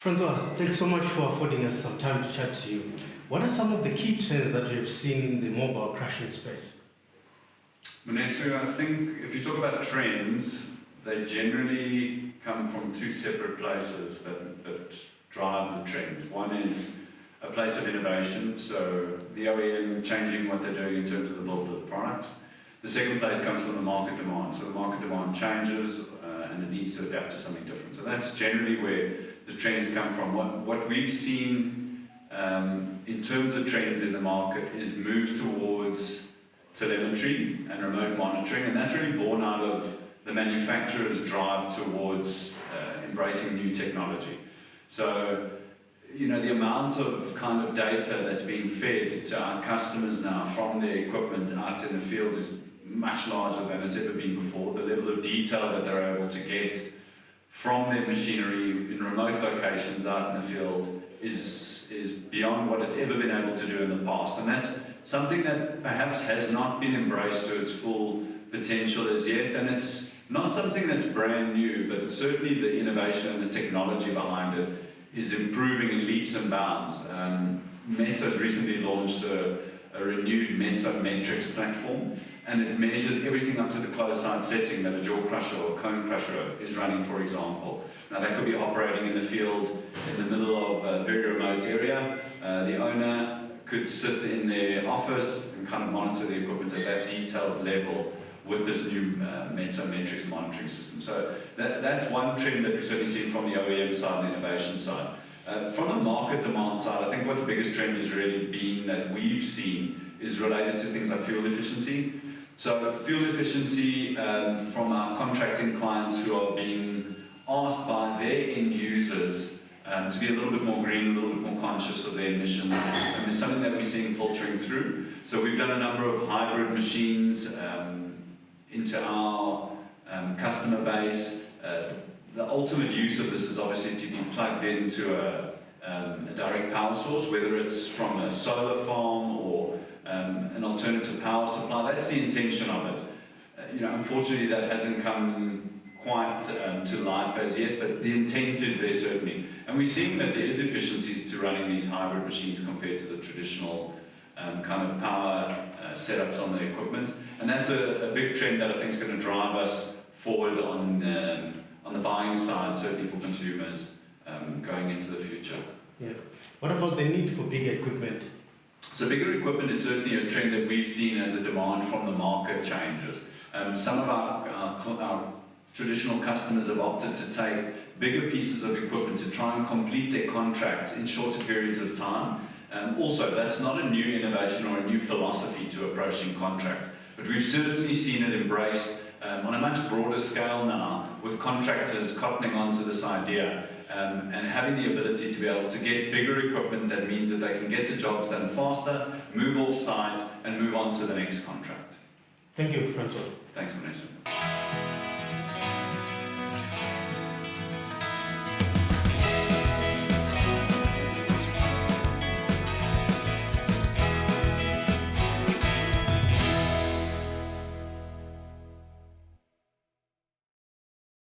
Francois, thanks so much for affording us some time to chat to you. What are some of the key trends that you've seen in the mobile crushing space? Manesu, I think if you talk about trends, they generally come from two separate places that drive the trends. One is a place of innovation, so the OEM changing what they're doing in terms of the build of the products. The second place comes from the market demand. So the market demand changes and it needs to adapt to something different. So that's generally where the trends come from. What we've seen in terms of trends in the market is move towards telemetry and remote monitoring, and that's really born out of the manufacturer's drive towards embracing new technology. So, you know, the amount of kind of data that's being fed to our customers now from their equipment out in the field is much larger than it's ever been before. The level of detail that they're able to get from their machinery in remote locations out in the field is beyond what it's ever been able to do in the past. And that's something that perhaps has not been embraced to its full potential as yet. And it's not something that's brand new, but certainly the innovation and the technology behind it is improving in leaps and bounds. Metso has recently launched a renewed Metso Metrics platform, and it measures everything up to the closed-side setting that a jaw crusher or cone crusher is running, for example. Now that could be operating in the field in the middle of a very remote area. The owner could sit in their office and kind of monitor the equipment at that detailed level with this new Metso Metrics monitoring system. So that's one trend that we've certainly seen from the OEM side and the innovation side. From the market demand side, I think what the biggest trend has really been that we've seen is related to things like fuel efficiency. So fuel efficiency from our contracting clients who are being asked by their end users to be a little bit more green, a little bit more conscious of their emissions, and it's something that we're seeing filtering through. So we've done a number of hybrid machines into our customer base. The ultimate use of this is obviously to be plugged into a direct power source, whether it's from a solar farm or an alternative power supply. That's the intention of it. You know, unfortunately, that hasn't come quite to life as yet, but the intent is there certainly. And we're seeing that there is efficiencies to running these hybrid machines compared to the traditional kind of power setups on the equipment. And that's a big trend that I think is going to drive us forward on the buying side, certainly for consumers going into the future. Yeah. What about the need for bigger equipment? So bigger equipment is certainly a trend that we've seen as a demand from the market changes. Some of our traditional customers have opted to take bigger pieces of equipment to try and complete their contracts in shorter periods of time. Also, that's not a new innovation or a new philosophy to approaching contracts, but we've certainly seen it embraced on a much broader scale now, with contractors cottoning onto this idea and having the ability to be able to get bigger equipment. That means that they can get the jobs done faster, move off site, and move on to the next contract. Thank you, Francois. Thanks, Vanessa.